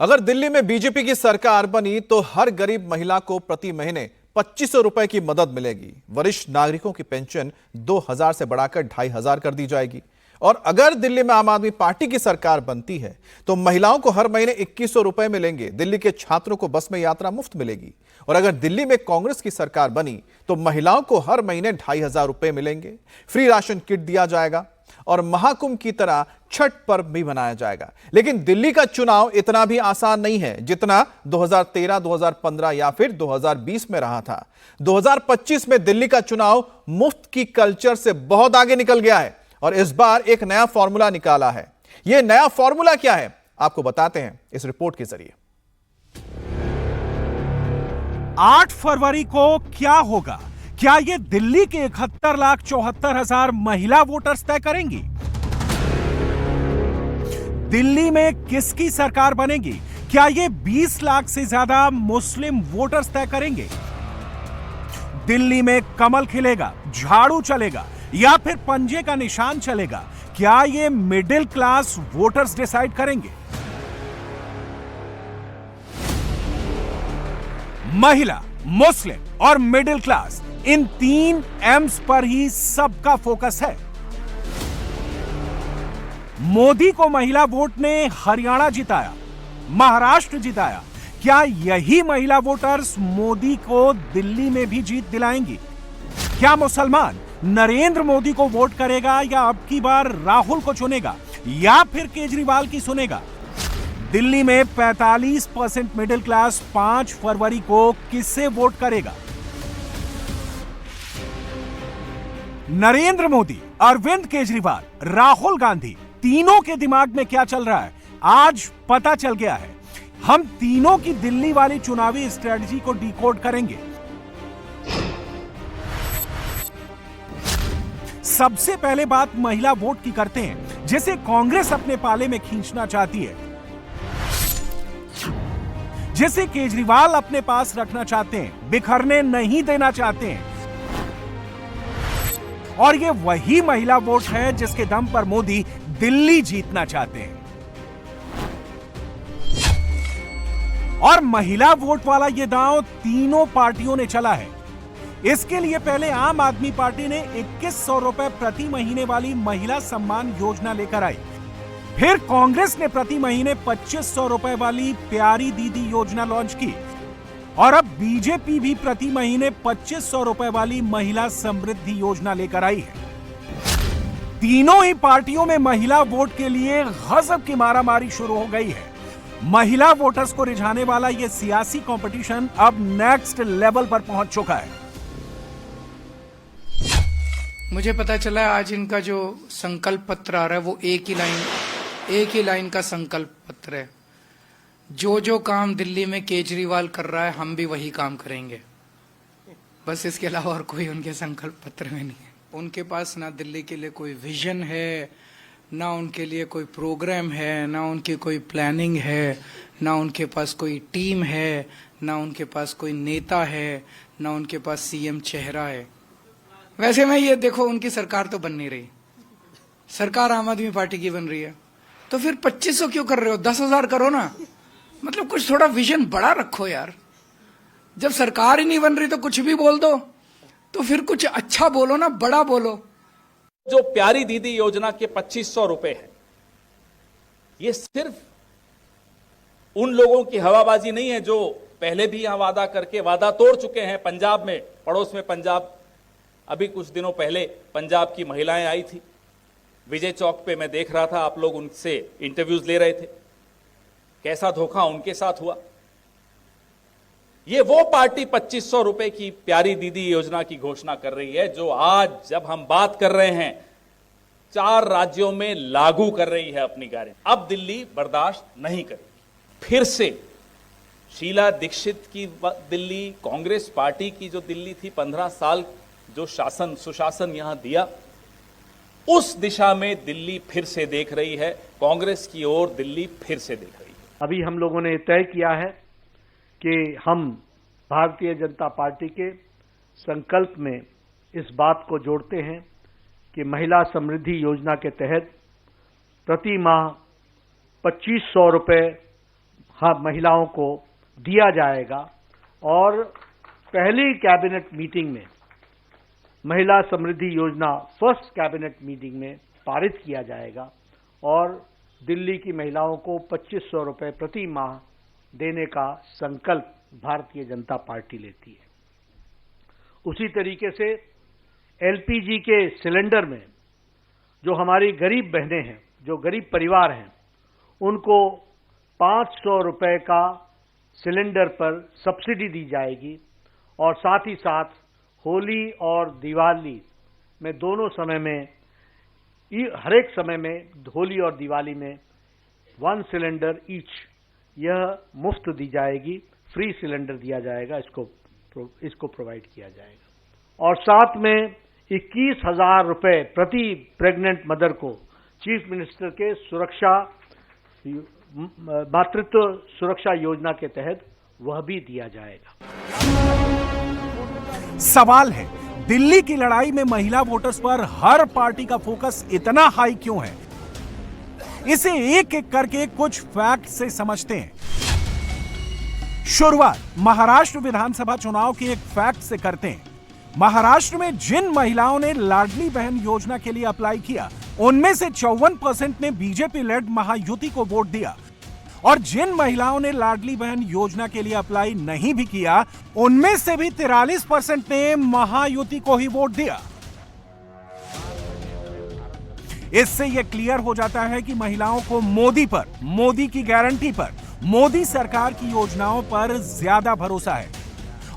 अगर दिल्ली में बीजेपी की सरकार बनी तो हर गरीब महिला को प्रति महीने 2500 रुपए की मदद मिलेगी। वरिष्ठ नागरिकों की पेंशन 2000 से बढ़ाकर 2500 कर दी जाएगी। और अगर दिल्ली में आम आदमी पार्टी की सरकार बनती है तो महिलाओं को हर महीने 2100 रुपए मिलेंगे। दिल्ली के छात्रों को बस में यात्रा मुफ्त मिलेगी। और अगर दिल्ली में कांग्रेस की सरकार बनी तो महिलाओं को हर महीने 2500 रुपए मिलेंगे। फ्री राशन किट दिया जाएगा और महाकुंभ की तरह छठ पर्व भी मनाया जाएगा। लेकिन दिल्ली का चुनाव इतना भी आसान नहीं है जितना 2013, 2015 या फिर 2020 में रहा था। 2025 में दिल्ली का चुनाव मुफ्त की कल्चर से बहुत आगे निकल गया है और इस बार एक नया फॉर्मूला निकाला है। यह नया फॉर्मूला क्या है, आपको बताते हैं इस रिपोर्ट के जरिए। 8 फरवरी को क्या होगा? क्या ये दिल्ली के 71,74,000 महिला वोटर्स तय करेंगी? दिल्ली में किसकी सरकार बनेगी? क्या ये 20 लाख से ज्यादा मुस्लिम वोटर्स तय करेंगे? दिल्ली में कमल खिलेगा, झाड़ू चलेगा या फिर पंजे का निशान चलेगा? क्या ये मिडिल क्लास वोटर्स डिसाइड करेंगे? महिला, मुस्लिम और मिडिल क्लास, इन 3 एम्स पर ही सबका फोकस है। मोदी को महिला वोट ने हरियाणा जिताया, महाराष्ट्र जिताया। क्या यही महिला वोटर्स मोदी को दिल्ली में भी जीत दिलाएंगी? क्या मुसलमान नरेंद्र मोदी को वोट करेगा या अब की बार राहुल को चुनेगा या फिर केजरीवाल की सुनेगा? दिल्ली में 45% मिडिल क्लास 5 फरवरी को किससे वोट करेगा? नरेंद्र मोदी, अरविंद केजरीवाल, राहुल गांधी, तीनों के दिमाग में क्या चल रहा है आज पता चल गया है। हम तीनों की दिल्ली वाली चुनावी स्ट्रेटजी को डिकोड करेंगे। सबसे पहले बात महिला वोट की करते हैं, जिसे कांग्रेस अपने पाले में खींचना चाहती है, जिसे केजरीवाल अपने पास रखना चाहते हैं, बिखरने नहीं देना चाहते हैं। और ये वही महिला वोट है जिसके दम पर मोदी दिल्ली जीतना चाहते हैं। और महिला वोट वाला ये दांव तीनों पार्टियों ने चला है। इसके लिए पहले आम आदमी पार्टी ने 2100 रुपए प्रति महीने वाली महिला सम्मान योजना लेकर आई। फिर कांग्रेस ने प्रति महीने 2500 रुपए वाली प्यारी दीदी योजना लॉन्च की। और अब बीजेपी भी प्रति महीने 2500 रुपए वाली महिला समृद्धि योजना लेकर आई है। तीनों ही पार्टियों में महिला वोट के लिए गजब की मारामारी शुरू हो गई है। महिला वोटर्स को रिझाने वाला यह सियासी कंपटीशन अब नेक्स्ट लेवल पर पहुंच चुका है। मुझे पता चला आज इनका जो संकल्प पत्र आ रहा है वो एक ही लाइन का संकल्प पत्र है। जो काम दिल्ली में केजरीवाल कर रहा है हम भी वही काम करेंगे। बस इसके अलावा और कोई उनके संकल्प पत्र में नहीं है। उनके पास ना दिल्ली के लिए कोई विजन है, ना उनके लिए कोई प्रोग्राम है, ना उनकी कोई प्लानिंग है, ना उनके पास कोई टीम है, ना उनके पास कोई नेता है, ना उनके पास सीएम चेहरा है। वैसे में ये देखो, उनकी सरकार तो बन नहीं रही, सरकार आम आदमी पार्टी की बन रही है। तो फिर 2500 क्यों कर रहे हो? 10,000 करो ना। मतलब कुछ थोड़ा विजन बड़ा रखो यार। जब सरकार ही नहीं बन रही तो कुछ भी बोल दो, तो फिर कुछ अच्छा बोलो ना, बड़ा बोलो। जो प्यारी दीदी योजना के 2500 रुपए है, ये सिर्फ उन लोगों की हवाबाजी नहीं है जो पहले भी यहां वादा करके वादा तोड़ चुके हैं। पंजाब में, पड़ोस में पंजाब, अभी कुछ दिनों पहले पंजाब की महिलाएं आई थी विजय चौक पे, मैं देख रहा था, आप लोग उनसे इंटरव्यूज ले रहे थे। कैसा धोखा उनके साथ हुआ। ये वो पार्टी 2500 रुपए की प्यारी दीदी योजना की घोषणा कर रही है जो आज जब हम बात कर रहे हैं 4 राज्यों में लागू कर रही है अपनी गारंटी। अब दिल्ली बर्दाश्त नहीं करेगी। फिर से शीला दीक्षित की दिल्ली, कांग्रेस पार्टी की जो दिल्ली थी, 15 साल जो शासन सुशासन यहां दिया, उस दिशा में दिल्ली फिर से देख रही है। कांग्रेस की ओर दिल्ली फिर से देख रही है। अभी हम लोगों ने तय किया है कि हम भारतीय जनता पार्टी के संकल्प में इस बात को जोड़ते हैं कि महिला समृद्धि योजना के तहत प्रति माह 2500 रुपए महिलाओं को दिया जाएगा और पहली कैबिनेट मीटिंग में महिला समृद्धि योजना फर्स्ट कैबिनेट मीटिंग में पारित किया जाएगा और दिल्ली की महिलाओं को 2500 रुपए प्रति माह देने का संकल्प भारतीय जनता पार्टी लेती है। उसी तरीके से एलपीजी के सिलेंडर में जो हमारी गरीब बहनें हैं, जो गरीब परिवार हैं, उनको 500 रुपए का सिलेंडर पर सब्सिडी दी जाएगी और साथ ही साथ होली और दिवाली में दोनों समय में, हर एक समय में, होली और दिवाली में 1 सिलेंडर ईच यह मुफ्त दी जाएगी, फ्री सिलेंडर दिया जाएगा, इसको प्रोवाइड किया जाएगा। और साथ में 21,000 रुपए प्रति प्रेग्नेंट मदर को चीफ मिनिस्टर के मातृत्व सुरक्षा योजना के तहत वह भी दिया जाएगा। सवाल है, दिल्ली की लड़ाई में महिला वोटर्स पर हर पार्टी का फोकस इतना हाई क्यों है? इसे एक एक करके कुछ फैक्ट से समझते हैं। शुरुआत महाराष्ट्र विधानसभा चुनाव के एक फैक्ट से करते हैं। महाराष्ट्र में जिन महिलाओं ने लाडली बहन योजना के लिए अप्लाई किया, उनमें से 54% ने बीजेपी लेड महायुति को वोट दिया और जिन महिलाओं ने लाडली बहन योजना के लिए अप्लाई नहीं भी किया, उनमें से भी 43% ने महायुति को ही वोट दिया। इससे यह क्लियर हो जाता है कि महिलाओं को मोदी पर, मोदी की गारंटी पर, मोदी सरकार की योजनाओं पर ज्यादा भरोसा है।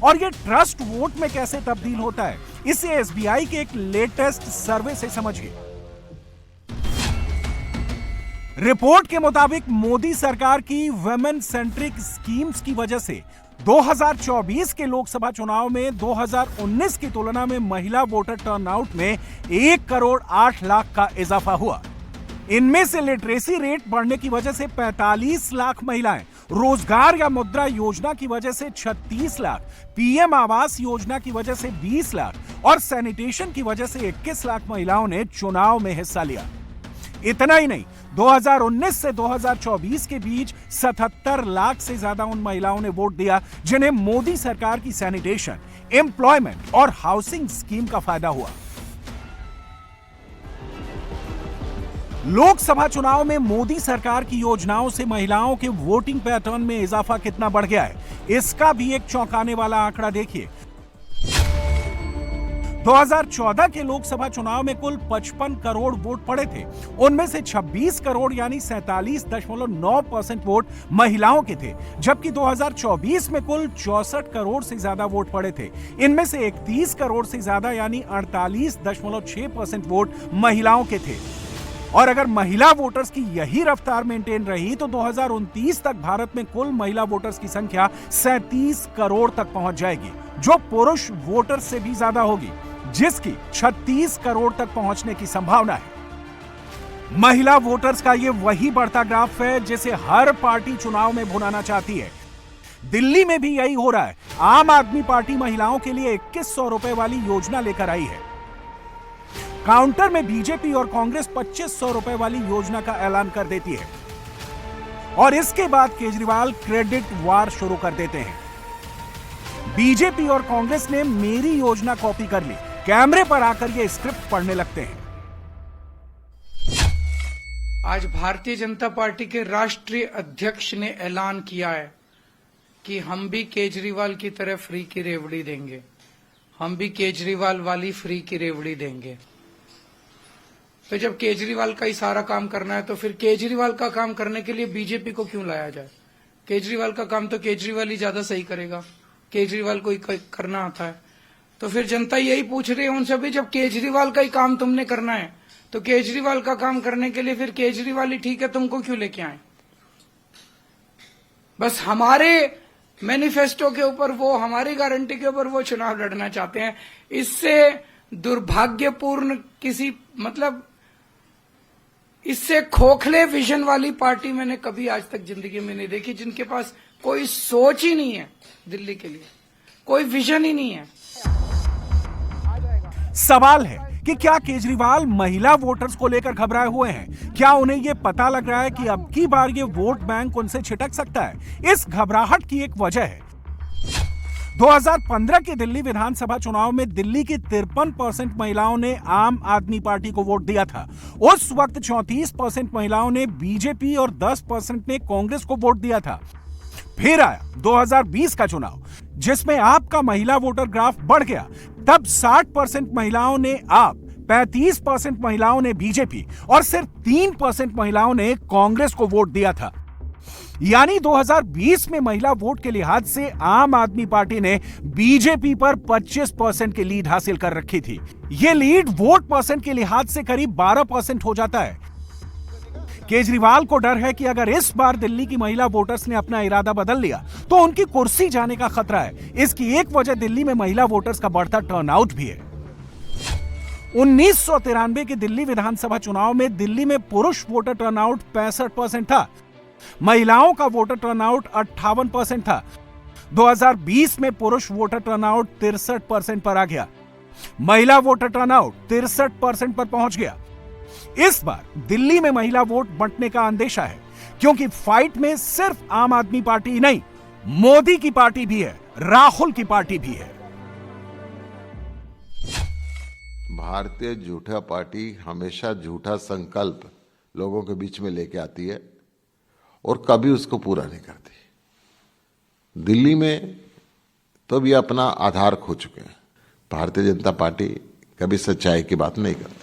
और यह ट्रस्ट वोट में कैसे तब्दील होता है, इसे एसबीआई के एक लेटेस्ट सर्वे से समझिए। रिपोर्ट के मुताबिक मोदी सरकार की वुमेन सेंट्रिक स्कीम्स की वजह से 2024 के लोकसभा चुनाव में 2019 की तुलना में महिला वोटर टर्नआउट में 1 करोड़ 8 लाख का इजाफा हुआ। इनमें से लिटरेसी रेट बढ़ने की वजह से 45 लाख महिलाएं, रोजगार या मुद्रा योजना की वजह से 36 लाख, पीएम आवास योजना की वजह से 20 लाख और सैनिटेशन की वजह से 21 लाख महिलाओं ने चुनाव में हिस्सा लिया। इतना ही नहीं, 2019 से 2024 के बीच 77 लाख से ज्यादा उन महिलाओं ने वोट दिया जिन्हें मोदी सरकार की सैनिटेशन, एम्प्लॉयमेंट और हाउसिंग स्कीम का फायदा हुआ। लोकसभा चुनाव में मोदी सरकार की योजनाओं से महिलाओं के वोटिंग पैटर्न में इजाफा कितना बढ़ गया है, इसका भी एक चौंकाने वाला आंकड़ा देखिए। 2014 के लोकसभा चुनाव में कुल 55 करोड़ वोट पड़े थे। उनमें से 26 करोड़ यानी 47.9% वोट महिलाओं के थे, जबकि 2024 में कुल 64 करोड़ से ज्यादा वोट पड़े थे। इनमें से 31 करोड़ से ज्यादा यानी 48.6% वोट महिलाओं के थे। और अगर महिला वोटर्स की यही रफ्तार मेंटेन रही तो 2029 तक भारत में कुल महिला वोटर्स की संख्या 37 करोड़ तक पहुंच जाएगी, जो पुरुष वोटर्स से भी ज्यादा होगी, जिसकी 36 करोड़ तक पहुंचने की संभावना है। महिला वोटर्स का यह वही बढ़ता ग्राफ है जिसे हर पार्टी चुनाव में भुनाना चाहती है। दिल्ली में भी यही हो रहा है। आम आदमी पार्टी महिलाओं के लिए 2100 रुपए वाली योजना लेकर आई है। काउंटर में बीजेपी और कांग्रेस 2500 रुपए वाली योजना का ऐलान कर देती है और इसके बाद केजरीवाल क्रेडिट वार शुरू कर देते हैं। बीजेपी और कांग्रेस ने मेरी योजना कॉपी कर ली, कैमरे पर आकर ये स्क्रिप्ट पढ़ने लगते हैं। आज भारतीय जनता पार्टी के राष्ट्रीय अध्यक्ष ने ऐलान किया है कि हम भी केजरीवाल की तरह फ्री की रेवड़ी देंगे, हम भी केजरीवाल वाली फ्री की रेवड़ी देंगे। तो जब केजरीवाल का ही सारा काम करना है तो फिर केजरीवाल का काम करने के लिए बीजेपी को क्यों लाया जाए? केजरीवाल का काम तो केजरीवाल ही ज्यादा सही करेगा, केजरीवाल को ही करना आता है। तो फिर जनता यही पूछ रही है उनसे भी, जब केजरीवाल का ही काम तुमने करना है तो केजरीवाल का काम करने के लिए फिर केजरीवाल ही ठीक है, तुमको क्यों लेके आए? बस हमारे मैनिफेस्टो के ऊपर वो, हमारी गारंटी के ऊपर वो चुनाव लड़ना चाहते हैं। इससे दुर्भाग्यपूर्ण इससे खोखले विजन वाली पार्टी मैंने कभी आज तक जिंदगी में नहीं देखी, जिनके पास कोई सोच ही नहीं है दिल्ली के लिए, कोई विजन ही नहीं है। सवाल है, कि क्या केजरीवाल महिला वोटर्स को लेकर घबराए हुए हैं? क्या उन्हें यह पता लग रहा है कि अब की बार ये वोट बैंक उनसे छिटक सकता है? इस घबराहट की एक वजह है 2015 के दिल्ली विधानसभा चुनाव में दिल्ली की 53% महिलाओं ने आम आदमी पार्टी को वोट दिया था। उस वक्त 34% महिलाओं ने बीजेपी और 10% ने कांग्रेस को वोट दिया था। फिर आया 2020 का चुनाव, जिसमें आपका महिला वोटर ग्राफ बढ़ गया। तब 60% महिलाओं ने आप, 35% महिलाओं ने बीजेपी और सिर्फ 3% महिलाओं ने कांग्रेस को वोट दिया था। यानी 2020 में महिला वोट के लिहाज से आम आदमी पार्टी ने बीजेपी पर 25% की लीड हासिल कर रखी थी। यह लीड वोट परसेंट के लिहाज से करीब 12% हो जाता है। केजरीवाल को डर है कि अगर इस बार दिल्ली की महिला वोटर्स ने अपना इरादा बदल लिया तो उनकी कुर्सी जाने का खतरा है। इसकी एक वजह दिल्ली में महिला वोटर्स का बढ़ता टर्नआउट भी है। 1993 के दिल्ली विधानसभा चुनाव में दिल्ली में पुरुष वोटर टर्नआउट 65% था, महिलाओं का वोटर टर्नआउट 58% था। 2020 में पुरुष वोटर टर्नआउट 63% पर आ गया, महिला वोटर टर्नआउट 63% पर पहुंच गया। इस बार दिल्ली में महिला वोट बंटने का अंदेशा है, क्योंकि फाइट में सिर्फ आम आदमी पार्टी नहीं, मोदी की पार्टी भी है, राहुल की पार्टी भी है। भारतीय झूठा पार्टी हमेशा झूठा संकल्प लोगों के बीच में लेके आती है और कभी उसको पूरा नहीं करती। दिल्ली में तो भी अपना आधार खो चुके हैं। भारतीय जनता पार्टी कभी सच्चाई की बात नहीं करती।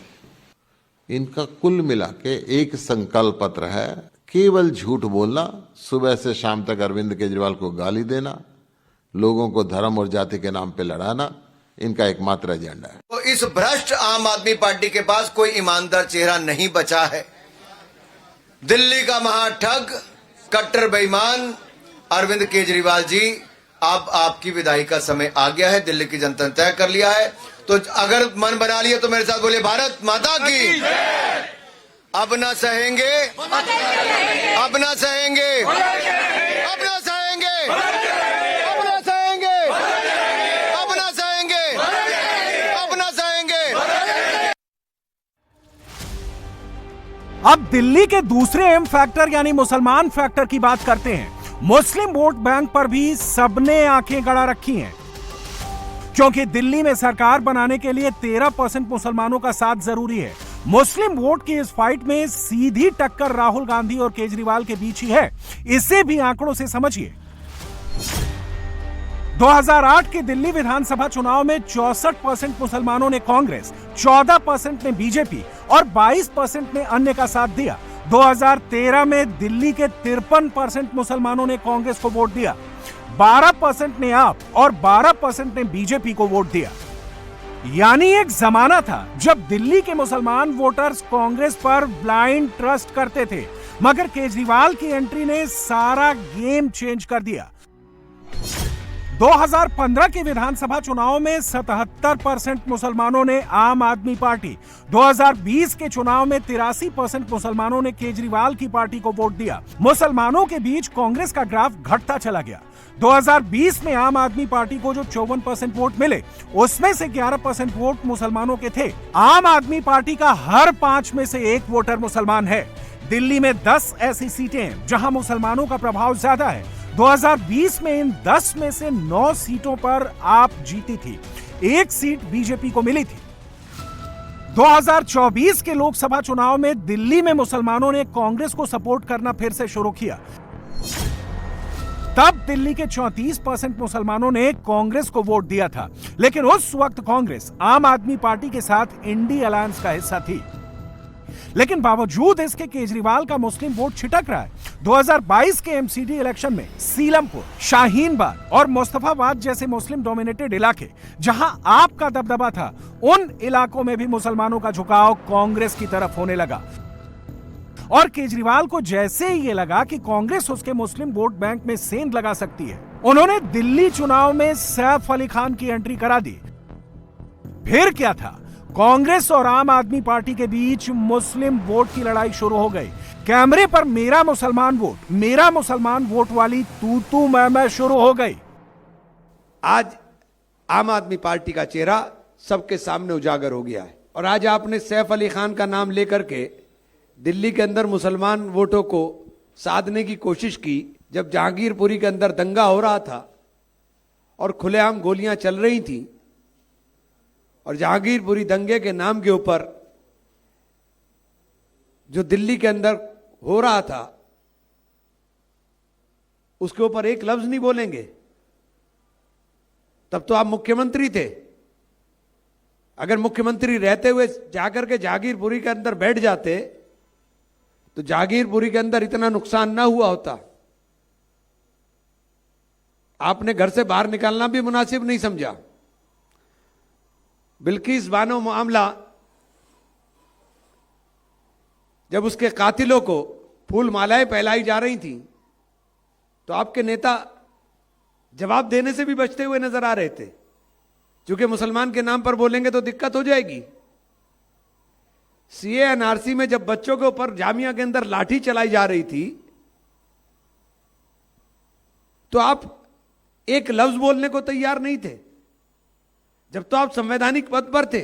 इनका कुल मिला के एक संकल्प पत्र है, केवल झूठ बोलना, सुबह से शाम तक अरविंद केजरीवाल को गाली देना, लोगों को धर्म और जाति के नाम पे लड़ाना, इनका एकमात्र एजेंडा है। तो इस भ्रष्ट आम आदमी पार्टी के पास कोई ईमानदार चेहरा नहीं बचा है। दिल्ली का महाठग, कट्टर बेईमान अरविंद केजरीवाल जी, अब आपकी विदाई का समय आ गया है। दिल्ली की जनता ने तय कर लिया है, तो अगर मन बना लिया तो मेरे साथ बोले भारत माता की। अब ना सहेंगे, अब ना सहेंगे, अब ना सहेंगे, अब ना सहेंगे, अब ना सहेंगे, अब ना सहेंगे। अब दिल्ली के दूसरे एम फैक्टर यानी मुसलमान फैक्टर की बात करते हैं। मुस्लिम वोट बैंक पर भी सबने आंखें गड़ा रखी हैं, क्योंकि दिल्ली में सरकार बनाने के लिए 13% मुसलमानों का साथ जरूरी है। मुस्लिम वोट की इस फाइट में सीधी टक्कर राहुल गांधी और केजरीवाल के बीच ही है। इसे भी आंकड़ों से समझिए। 2008 के दिल्ली विधानसभा चुनाव में 64% मुसलमानों ने कांग्रेस, 14% ने बीजेपी और 22% ने अन्य का साथ दिया। 2013 में दिल्ली के 53% मुसलमानों ने कांग्रेस को वोट दिया, 12% ने आप और 12% ने बीजेपी को वोट दिया। यानी एक जमाना था जब दिल्ली के मुसलमान वोटर्स कांग्रेस पर ब्लाइंड ट्रस्ट करते थे, मगर केजरीवाल की एंट्री ने सारा गेम चेंज कर दिया। 2015 के विधानसभा चुनाव में 77% मुसलमानों ने आम आदमी पार्टी, 2020 के चुनाव में 83% मुसलमानों ने केजरीवाल की पार्टी को वोट दिया। मुसलमानों के बीच कांग्रेस का ग्राफ घटता चला गया। 2020 में आम आदमी पार्टी को जो 54% वोट मिले, उसमें से 11% वोट मुसलमानों के थे। आम आदमी पार्टी का हर 5 में से 1 वोटर मुसलमान है। दिल्ली में 10 ऐसी सीटें हैं जहां मुसलमानों का प्रभाव ज्यादा है। 2020 में इन 10 में से 9 सीटों पर आप जीती थी, 1 सीट बीजेपी को मिली थी। 2024 के लोकसभा चुनाव में दिल्ली में मुसलमानों ने कांग्रेस को सपोर्ट करना फिर से शुरू किया। तब दिल्ली के 34% मुसलमानों ने कांग्रेस को वोट दिया था, लेकिन उस वक्त कांग्रेस आम आदमी पार्टी के साथ इंडी अलायंस का हिस्सा थी। लेकिन बावजूद इसके केजरीवाल का मुस्लिम वोट छिटक रहा है। 2022 के एमसीडी इलेक्शन में सीलमपुर, शाहीन बाग और मुस्तफाबाद जैसे मुस्लिम डोमिनेटेड इलाके जहां आपका दबदबा था, उन इलाकों में भी मुसलमानों का झुकाव कांग्रेस की तरफ होने लगा। और केजरीवाल को जैसे ही ये लगा कि कांग्रेस उसके मुस्लिम वोट बैंक में सेंध लगा सकती है, उन्होंने दिल्ली चुनाव में सैफ अली खान की एंट्री करा दी। फिर क्या था, कांग्रेस और आम आदमी पार्टी के बीच मुस्लिम वोट की लड़ाई शुरू हो गई। कैमरे पर मेरा मुसलमान वोट वाली तू मैं शुरू हो गई। आज आम आदमी पार्टी का चेहरा सबके सामने उजागर हो गया है और आज आपने सैफ अली खान का नाम लेकर के दिल्ली के अंदर मुसलमान वोटों को साधने की कोशिश की। जब जहांगीरपुरी के अंदर दंगा हो रहा था और खुलेआम गोलियां चल रही थी और जहांगीरपुरी दंगे के नाम के ऊपर जो दिल्ली के अंदर हो रहा था उसके ऊपर एक लफ्ज नहीं बोलेंगे, तब तो आप मुख्यमंत्री थे। अगर मुख्यमंत्री रहते हुए जाकर के जहांगीरपुरी के अंदर बैठ जाते तो जहांगीरपुरी के अंदर इतना नुकसान ना हुआ होता। आपने घर से बाहर निकालना भी मुनासिब नहीं समझा। बिल्किस बानो मामला, जब उसके कातिलों को फूल मालाएं फैलाई जा रही थी तो आपके नेता जवाब देने से भी बचते हुए नजर आ रहे थे, क्योंकि मुसलमान के नाम पर बोलेंगे तो दिक्कत हो जाएगी। सीए एनआरसी में जब बच्चों के ऊपर जामिया के अंदर लाठी चलाई जा रही थी तो आप एक लफ्ज बोलने को तैयार नहीं थे। जब तो आप संवैधानिक पद पर थे